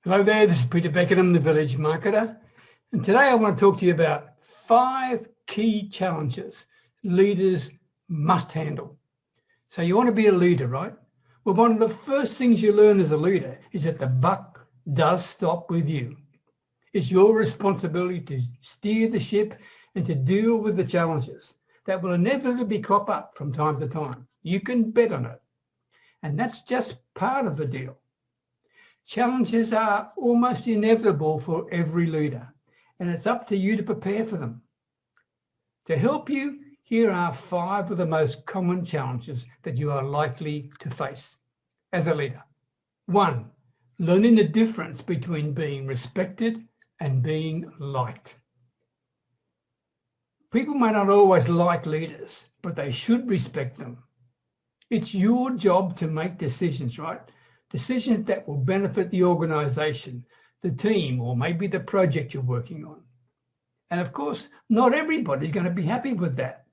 Hello there, this is Peter Beckenham, the Village Marketer. And today I want to talk to you about 5 key challenges leaders must handle. So you want to be a leader, right? Well, one of the first things you learn as a leader is that the buck does stop with you. It's your responsibility to steer the ship and to deal with the challenges that will inevitably crop up from time to time. You can bet on it. And that's just part of the deal. Challenges are almost inevitable for every leader, and it's up to you to prepare for them. To help you, here are 5 of the most common challenges that you are likely to face as a leader. 1, learning the difference between being respected and being liked. People may not always like leaders, but they should respect them. It's your job to make decisions, right? Decisions that will benefit the organization, the team, or maybe the project you're working on. And of course, not everybody's going to be happy with that.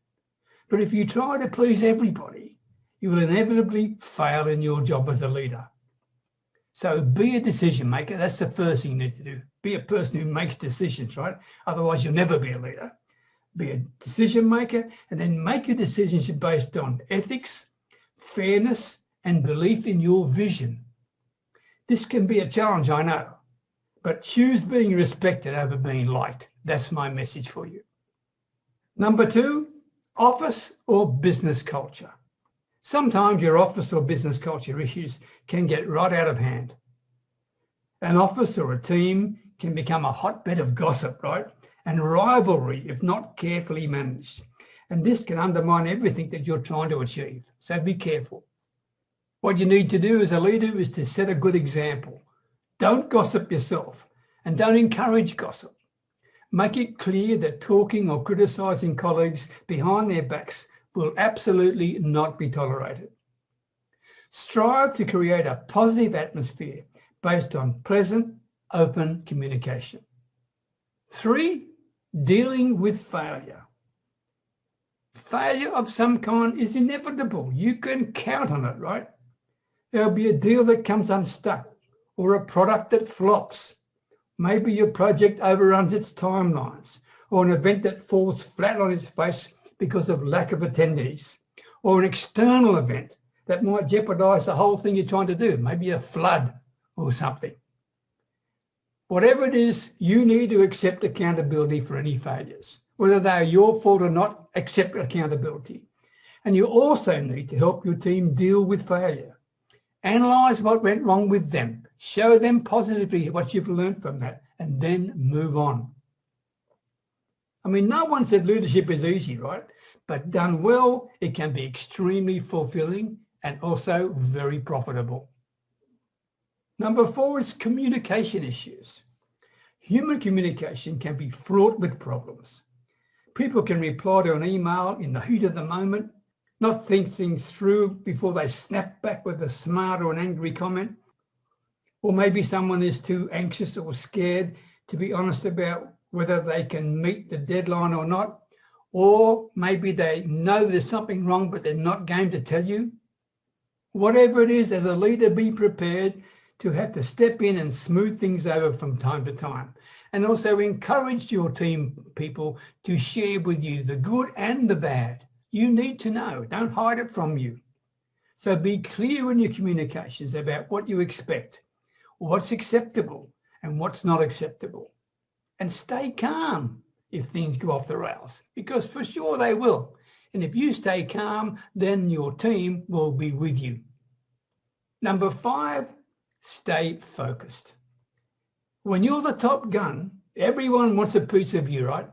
But if you try to please everybody, you will inevitably fail in your job as a leader. So be a decision maker. That's the first thing you need to do. Be a person who makes decisions, right? Otherwise, you'll never be a leader. Be a decision maker, and then make your decisions based on ethics, fairness, and belief in your vision. This can be a challenge, I know, but choose being respected over being liked. That's my message for you. Number 2, office or business culture. Sometimes your office or business culture issues can get right out of hand. An office or a team can become a hotbed of gossip, right? And rivalry if not carefully managed. And this can undermine everything that you're trying to achieve. So be careful. What you need to do as a leader is to set a good example. Don't gossip yourself and don't encourage gossip. Make it clear that talking or criticizing colleagues behind their backs will absolutely not be tolerated. Strive to create a positive atmosphere based on pleasant, open communication. 3, dealing with failure. Failure of some kind is inevitable. You can count on it, right? There'll be a deal that comes unstuck or a product that flops. Maybe your project overruns its timelines, or an event that falls flat on its face because of lack of attendees, or an external event that might jeopardize the whole thing you're trying to do, maybe a flood or something. Whatever it is, you need to accept accountability for any failures. Whether they are your fault or not, accept accountability. And you also need to help your team deal with failure. Analyze what went wrong with them. Show them positively what you've learned from that, and then move on. I mean, no one said leadership is easy, right? But done well, it can be extremely fulfilling and also very profitable. Number 4 is communication issues. Human communication can be fraught with problems. People can reply to an email in the heat of the moment, not think things through before they snap back with a smart or an angry comment. Or maybe someone is too anxious or scared to be honest about whether they can meet the deadline or not. Or maybe they know there's something wrong, but they're not game to tell you. Whatever it is, as a leader, be prepared to have to step in and smooth things over from time to time. And also encourage your team people to share with you the good and the bad. You need to know. Don't hide it from you. So be clear in your communications about what you expect, what's acceptable and what's not acceptable. And stay calm if things go off the rails, because for sure they will. And if you stay calm, then your team will be with you. Number 5, stay focused. When you're the top gun, everyone wants a piece of you, right?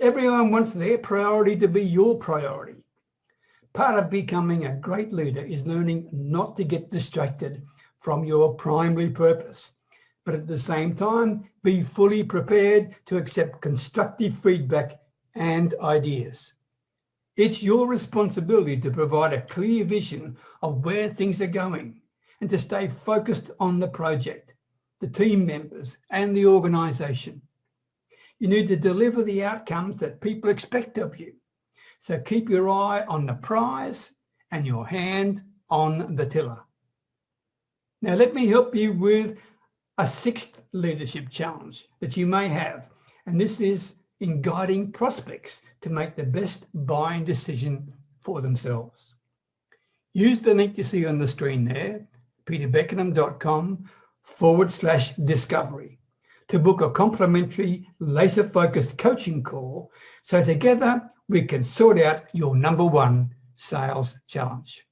Everyone wants their priority to be your priority. Part of becoming a great leader is learning not to get distracted from your primary purpose, but at the same time, be fully prepared to accept constructive feedback and ideas. It's your responsibility to provide a clear vision of where things are going and to stay focused on the project, the team members, and the organization. You need to deliver the outcomes that people expect of you. So keep your eye on the prize and your hand on the tiller. Now let me help you with a sixth leadership challenge that you may have, and this is in guiding prospects to make the best buying decision for themselves. Use the link you see on the screen there, peterbeckenham.com/discovery, to book a complimentary laser-focused coaching call so together we can sort out your #1 sales challenge.